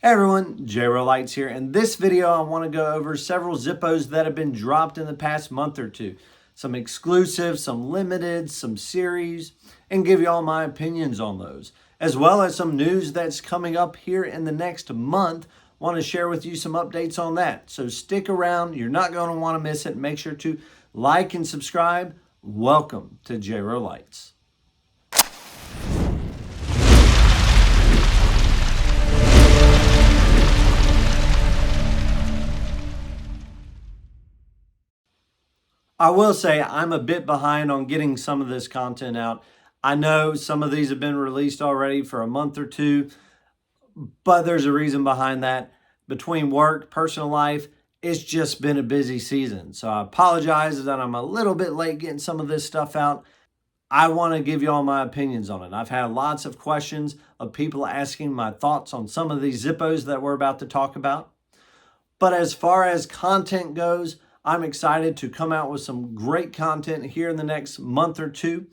Hey everyone, JRO Lights here. In this video, I want to go over several Zippos that have been dropped in the past month or two. Some exclusive, some limited, some series, and give you all my opinions on those. As well as some news that's coming up here in the next month. Want to share with you some updates on that. So stick around, you're not going to want to miss it. Make sure to like and subscribe. Welcome to JRO Lights. I will say I'm a bit behind on getting some of this content out. I know some of these have been released already for a month or two, but there's a reason behind that. Between work, personal life, it's just been a busy season. So I apologize that I'm a little bit late getting some of this stuff out. I want to give you all my opinions on it. I've had lots of questions of people asking my thoughts on some of these Zippos that we're about to talk about. But as far as content goes, I'm excited to come out with some great content here in the next month or two.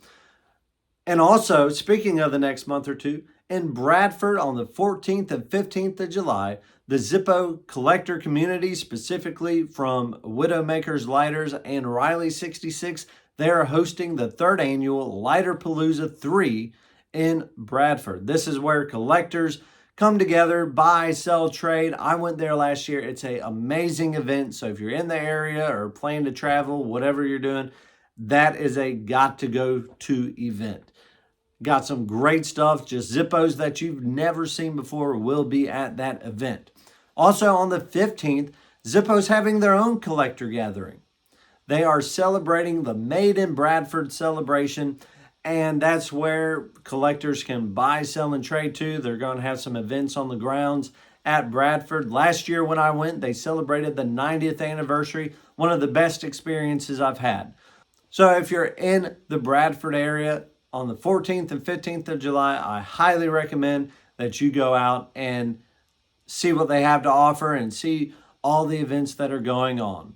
And also, speaking of the next month or two, in Bradford on the 14th and 15th of July, the Zippo collector community, specifically from Widowmaker's Lighters and Riley 66, they are hosting the third annual Lighterpalooza 3 in Bradford. This is where collectors come together, buy, sell, trade. I went there last year. It's an amazing event. So if you're in the area or plan to travel, whatever you're doing, that is a got to go to event. Got some great stuff. Just Zippos that you've never seen before will be at that event. Also on the 15th, Zippo's having their own collector gathering. They are celebrating the Made in Bradford celebration. And that's where collectors can buy, sell, and trade too. They're going to have some events on the grounds at Bradford. Last year when I went, they celebrated the 90th anniversary. One of the best experiences I've had. So if you're in the Bradford area on the 14th and 15th of July, I highly recommend that you go out and see what they have to offer and see all the events that are going on.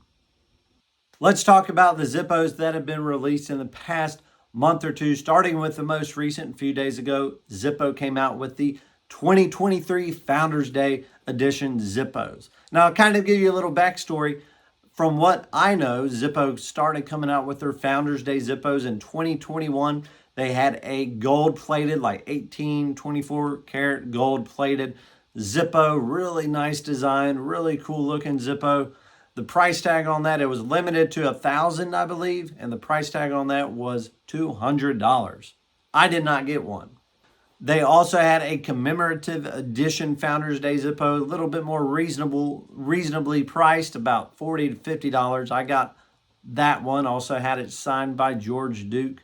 Let's talk about the Zippos that have been released in the past month or two, starting with the most recent. A few days ago, Zippo came out with the 2023 Founders Day edition Zippos. Now, I'll kind of give you a little backstory. From what I know, Zippo started coming out with their Founders Day Zippos in 2021. They had a gold-plated, like 18, 24 karat gold-plated Zippo. Really nice design, really cool looking Zippo. The price tag on that, it was limited to 1,000, I believe, and the price tag on that was $200. I did not get one. They also had a commemorative edition Founders Day Zippo, a little bit more reasonably priced, about $40 to $50. I got that one. Also had it signed by George Duke.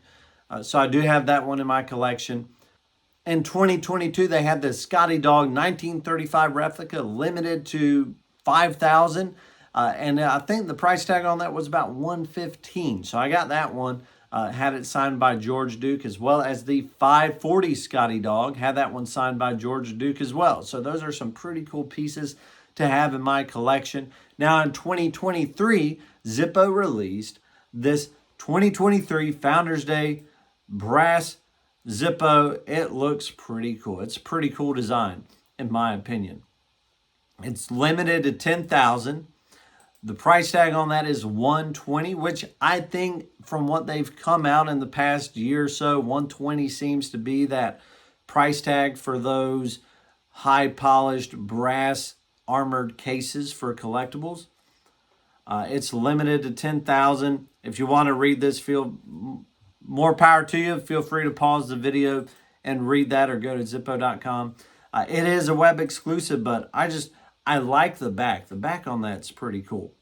So I do have that one in my collection. In 2022, they had the Scotty Dog 1935 replica, limited to 5,000. And I think the price tag on that was about $115. So I got that one, had it signed by George Duke, as well as the 540 Scotty Dog, had that one signed by George Duke as well. So those are some pretty cool pieces to have in my collection. Now in 2023, Zippo released this 2023 Founders Day brass Zippo. It looks pretty cool. It's a pretty cool design, in my opinion. It's limited to 10,000. The price tag on that is $120, which I think from what they've come out in the past year or so, $120 seems to be that price tag for those high polished brass armored cases for collectibles. It's limited to 10,000. If you want to read this, more power to you. Feel free to pause the video and read that, or go to Zippo.com. It is a web exclusive, but I like the back. The back on that's pretty cool.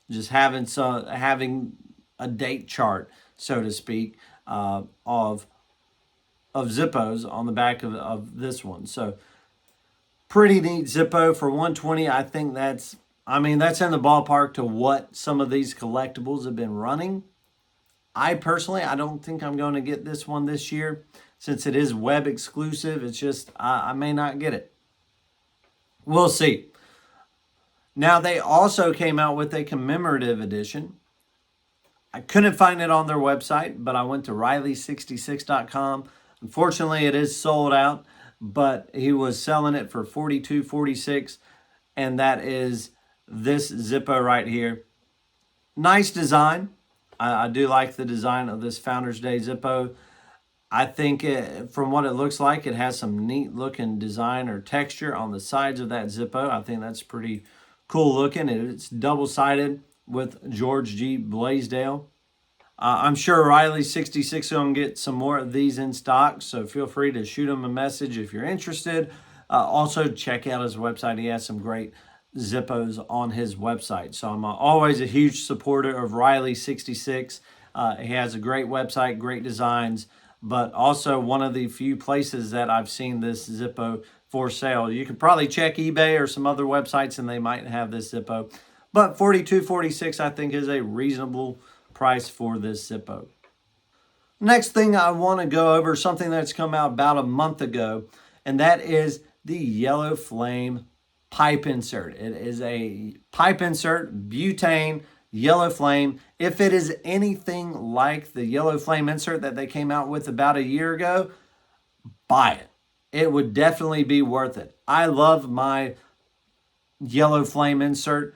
Just having a date chart, so to speak, of Zippos on the back of this one. So pretty neat Zippo for $120. I think that's in the ballpark to what some of these collectibles have been running. I don't think I'm going to get this one this year since it is web exclusive. It's just I may not get it. We'll see. Now, they also came out with a commemorative edition. I couldn't find it on their website, but I went to Riley66.com. Unfortunately, it is sold out. but he was selling it for $42.46, and that is this Zippo right here. Nice design. I do like the design of this Founders Day Zippo. I think from what it looks like, it has some neat looking design or texture on the sides of that Zippo. I think that's pretty cool looking. It's double-sided with George G. Blaisdell. I'm sure Riley66 is going to get some more of these in stock, so feel free to shoot him a message if you're interested. Also, check out his website. He has some great Zippos on his website. So I'm always a huge supporter of Riley66. He has a great website, great designs, but also one of the few places that I've seen this Zippo for sale. You can probably check eBay or some other websites and they might have this Zippo. But $42.46 I think is a reasonable price for this Zippo. Next thing I want to go over, something that's come out about a month ago, and that is the Yellow Flame pipe insert. It is a pipe insert, butane, Yellow Flame. If it is anything like the Yellow Flame insert that they came out with about a year ago, buy it. It would definitely be worth it. I love my Yellow Flame insert.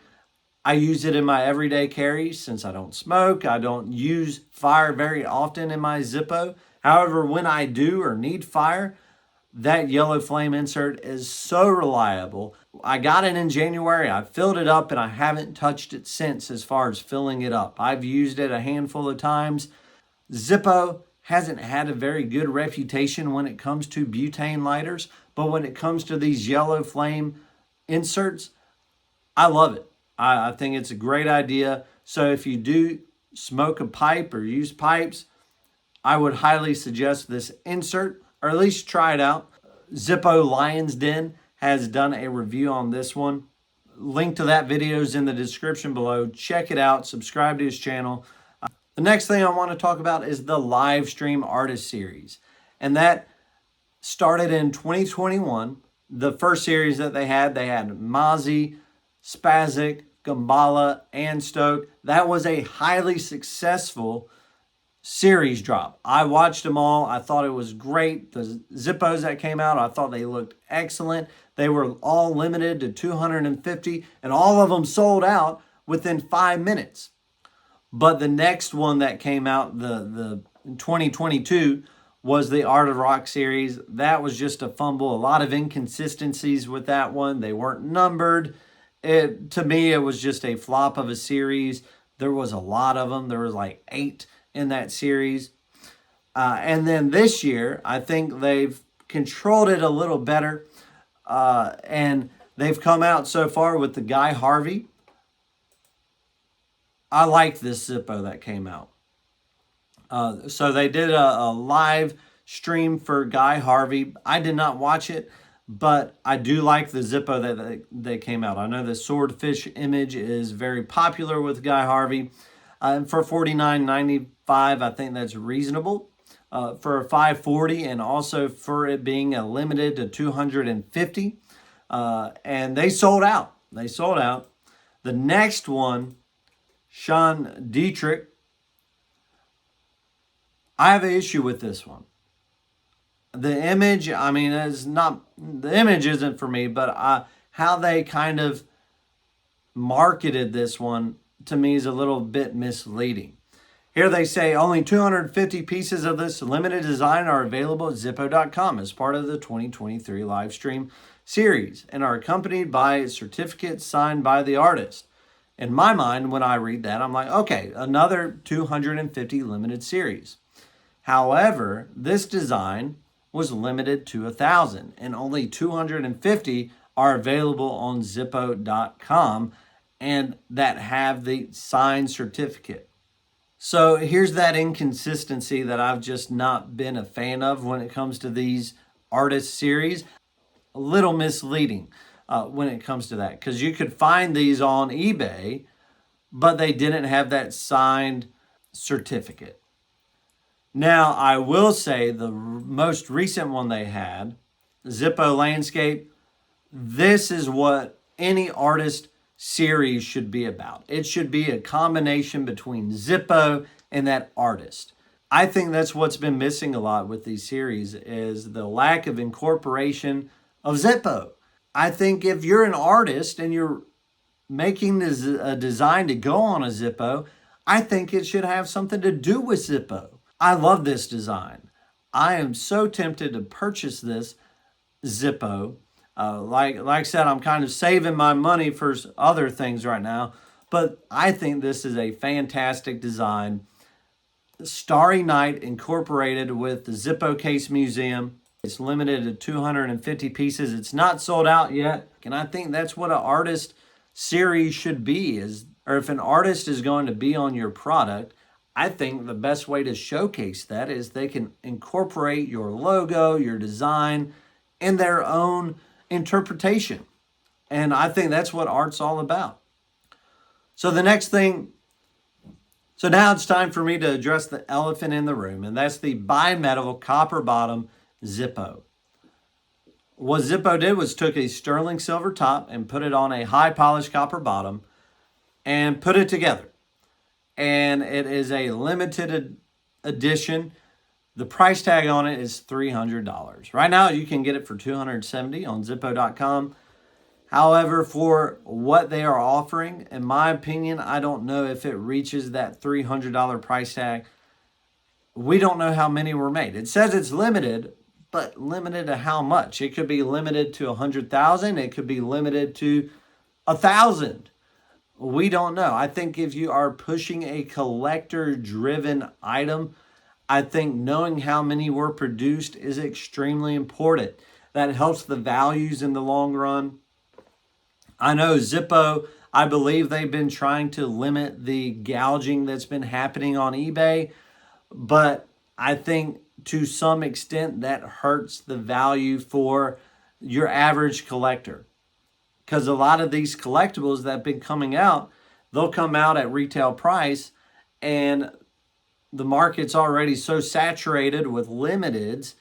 I use it in my everyday carry since I don't smoke. I don't use fire very often in my Zippo. However, when I do or need fire, that Yellow Flame insert is so reliable. I got it in January. I filled it up and I haven't touched it since as far as filling it up. I've used it a handful of times. Zippo hasn't had a very good reputation when it comes to butane lighters, but when it comes to these Yellow Flame inserts, I love it. I think it's a great idea. So if you do smoke a pipe or use pipes, I would highly suggest this insert, or at least try it out. Zippo Lion's Den has done a review on this one. Link to that video is in the description below. Check it out. Subscribe to his channel. The next thing I want to talk about is the Livestream Artist Series. And that started in 2021. The first series that they had Mozzie, Spazic, Gambala, and Stoke. That was a highly successful series drop. I watched them all. I thought it was great. The Zippos that came out, I thought they looked excellent. They were all limited to 250, and all of them sold out within 5 minutes. But the next one that came out, the 2022, was the Art of Rock series. That was just a fumble. A lot of inconsistencies with that one. They weren't numbered. To me, it was just a flop of a series. There was a lot of them. There was like 8 in that series. And then this year, I think they've controlled it a little better. And they've come out so far with the Guy Harvey. I like this Zippo that came out. So they did a live stream for Guy Harvey. I did not watch it, but I do like the Zippo that they came out. I know the swordfish image is very popular with Guy Harvey. For $49.95, I think that's reasonable. For a $540, and also for it being a limited to 250. And they sold out. They sold out. The next one, Sean Dietrich. I have an issue with this one. The image, I mean, the image isn't for me, but how they kind of marketed this one to me is a little bit misleading. Here they say only 250 pieces of this limited design are available at Zippo.com as part of the 2023 live stream series and are accompanied by certificates signed by the artist. In my mind, when I read that, I'm like, okay, another 250 limited series. However, this design was limited to 1,000 and only 250 are available on Zippo.com and that have the signed certificate. So here's that inconsistency that I've just not been a fan of when it comes to these artist series. A little misleading when it comes to that, because you could find these on eBay, but they didn't have that signed certificate. Now, I will say the most recent one they had, Zippo Landscape, this is what any artist series should be about. It should be a combination between Zippo and that artist. I think that's what's been missing a lot with these series is the lack of incorporation of Zippo. I think if you're an artist and you're making this a design to go on a Zippo, I think it should have something to do with Zippo. I love this design. I am so tempted to purchase this Zippo. Like I said, I'm kind of saving my money for other things right now, but I think this is a fantastic design. Starry Night incorporated with the Zippo Case Museum. It's limited to 250 pieces. It's not sold out yet, and I think that's what an artist series should be. Or if an artist is going to be on your product, I think the best way to showcase that is they can incorporate your logo, your design, in their own interpretation. And I think that's what art's all about. So now it's time for me to address the elephant in the room, and that's the Bimetal copper bottom Zippo. What Zippo did was took a sterling silver top and put it on a high polished copper bottom and put it together. And it is a limited edition. The price tag on it is $300. Right now you can get it for $270 on Zippo.com. However, for what they are offering, in my opinion, I don't know if it reaches that $300 price tag. We don't know how many were made. It says it's limited, but limited to how much? It could be limited to 100,000. It could be limited to 1,000. We don't know. I think if you are pushing a collector-driven item, I think knowing how many were produced is extremely important. That helps the values in the long run. I know Zippo, I believe they've been trying to limit the gouging that's been happening on eBay, but I think to some extent that hurts the value for your average collector. Because a lot of these collectibles that have been coming out, they'll come out at retail price and the market's already so saturated with limiteds,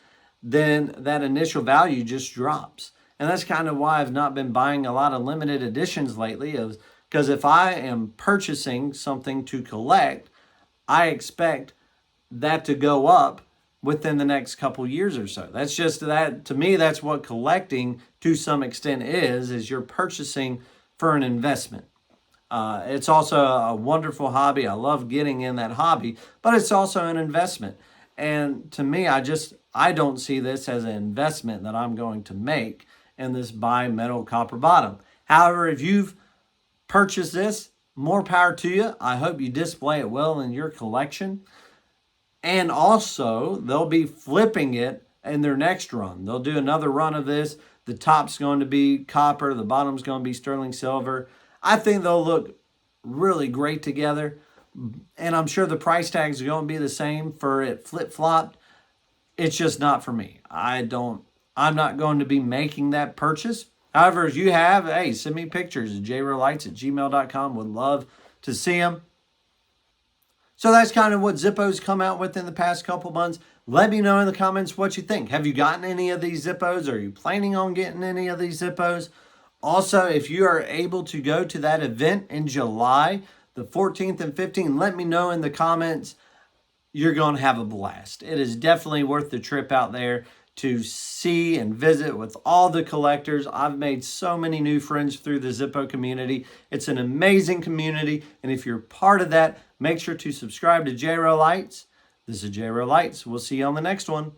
then that initial value just drops. And that's kind of why I've not been buying a lot of limited editions lately, because if I am purchasing something to collect, I expect that to go up within the next couple years or so. That's just that, to me, that's what collecting to some extent is you're purchasing for an investment. It's also a wonderful hobby. I love getting in that hobby, but it's also an investment. And to me, I don't see this as an investment that I'm going to make in this Bimetal copper bottom. However, if you've purchased this, more power to you. I hope you display it well in your collection. And also, they'll be flipping it in their next run. They'll do another run of this. The top's going to be copper. The bottom's going to be sterling silver. I think they'll look really great together. And I'm sure the price tags are going to be the same for it flip-flopped. It's just not for me. I'm not going to be making that purchase. However, if you have, hey, send me pictures at jrolights@gmail.com. Would love to see them. So that's kind of what Zippo's come out with in the past couple months. Let me know in the comments what you think. Have you gotten any of these Zippos? Are you planning on getting any of these Zippos? Also, if you are able to go to that event in July, the 14th and 15th, let me know in the comments. You're going to have a blast. It is definitely worth the trip out there to see and visit with all the collectors. I've made so many new friends through the Zippo community. It's an amazing community, and if you're part of that, make sure to subscribe to JRO Lights. This is JRO Lights. We'll see you on the next one.